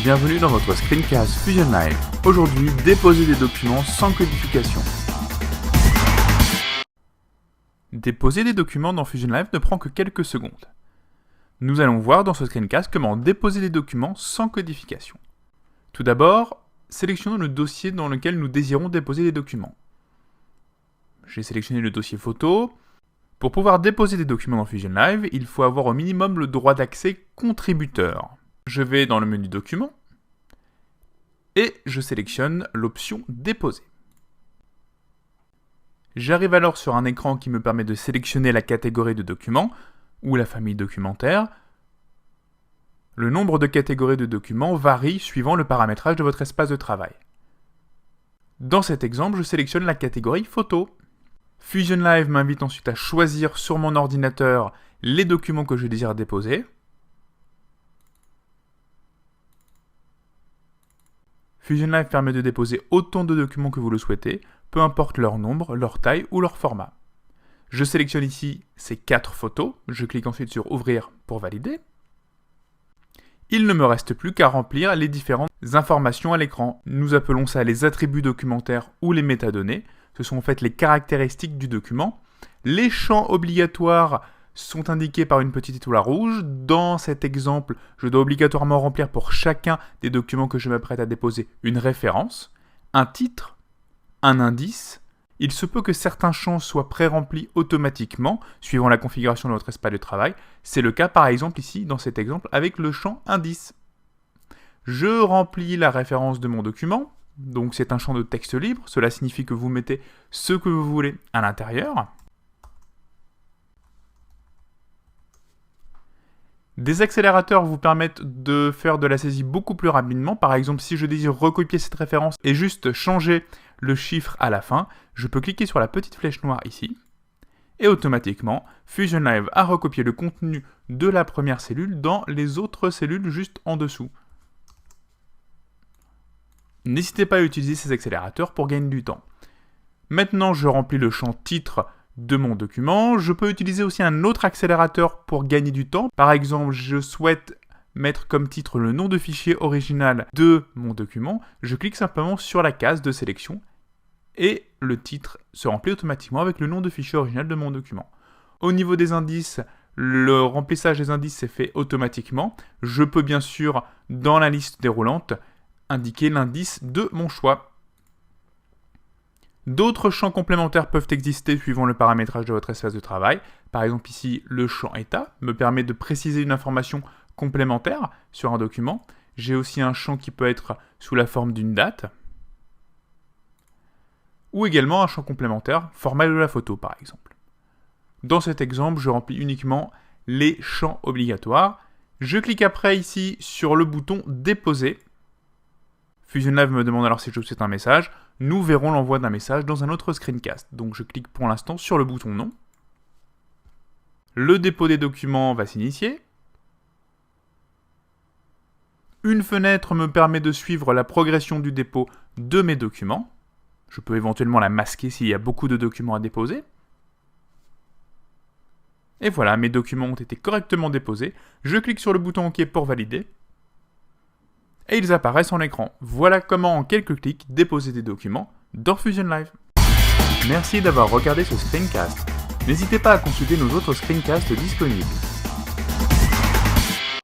Bienvenue dans votre screencast Fusion Live. Aujourd'hui, déposer des documents sans codification. Déposer des documents dans Fusion Live ne prend que quelques secondes. Nous allons voir dans ce screencast comment déposer des documents sans codification. Tout d'abord, sélectionnons le dossier dans lequel nous désirons déposer des documents. J'ai sélectionné le dossier photo. Pour pouvoir déposer des documents dans Fusion Live, il faut avoir au minimum le droit d'accès contributeur. Je vais dans le menu Documents et je sélectionne l'option Déposer. J'arrive alors sur un écran qui me permet de sélectionner la catégorie de documents ou la famille documentaire. Le nombre de catégories de documents varie suivant le paramétrage de votre espace de travail. Dans cet exemple, je sélectionne la catégorie Photo. Fusion Live m'invite ensuite à choisir sur mon ordinateur les documents que je désire déposer. Fusion Live permet de déposer autant de documents que vous le souhaitez, peu importe leur nombre, leur taille ou leur format. Je sélectionne ici ces 4 photos, je clique ensuite sur Ouvrir pour valider. Il ne me reste plus qu'à remplir les différentes informations à l'écran. Nous appelons ça les attributs documentaires ou les métadonnées. Ce sont en fait les caractéristiques du document. Les champs obligatoires sont indiqués par une petite étoile rouge. Dans cet exemple, je dois obligatoirement remplir pour chacun des documents que je m'apprête à déposer une référence, un titre, un indice. Il se peut que certains champs soient pré-remplis automatiquement, suivant la configuration de votre espace de travail. C'est le cas par exemple ici, dans cet exemple, avec le champ indice. Je remplis la référence de mon document. Donc c'est un champ de texte libre, cela signifie que vous mettez ce que vous voulez à l'intérieur. Des accélérateurs vous permettent de faire de la saisie beaucoup plus rapidement. Par exemple, si je désire recopier cette référence et juste changer le chiffre à la fin, je peux cliquer sur la petite flèche noire ici. Et automatiquement, Fusion Live a recopié le contenu de la première cellule dans les autres cellules juste en dessous. N'hésitez pas à utiliser ces accélérateurs pour gagner du temps. Maintenant, je remplis le champ titre de mon document. Je peux utiliser aussi un autre accélérateur pour gagner du temps. Par exemple, je souhaite mettre comme titre le nom de fichier original de mon document. Je clique simplement sur la case de sélection et le titre se remplit automatiquement avec le nom de fichier original de mon document. Au niveau des indices, le remplissage des indices s'est fait automatiquement. Je peux bien sûr, dans la liste déroulante, indiquer l'indice de mon choix. D'autres champs complémentaires peuvent exister suivant le paramétrage de votre espace de travail. Par exemple ici, le champ état me permet de préciser une information complémentaire sur un document. J'ai aussi un champ qui peut être sous la forme d'une date. Ou également un champ complémentaire, format de la photo par exemple. Dans cet exemple, je remplis uniquement les champs obligatoires. Je clique après ici sur le bouton déposer. Fusion Live me demande alors si je souhaite un message. Nous verrons l'envoi d'un message dans un autre screencast. Donc je clique pour l'instant sur le bouton non. Le dépôt des documents va s'initier. Une fenêtre me permet de suivre la progression du dépôt de mes documents. Je peux éventuellement la masquer s'il y a beaucoup de documents à déposer. Et voilà, mes documents ont été correctement déposés. Je clique sur le bouton OK pour valider. Et ils apparaissent en écran. Voilà comment en quelques clics déposer des documents dans Fusion Live. Merci d'avoir regardé ce screencast. N'hésitez pas à consulter nos autres screencasts disponibles.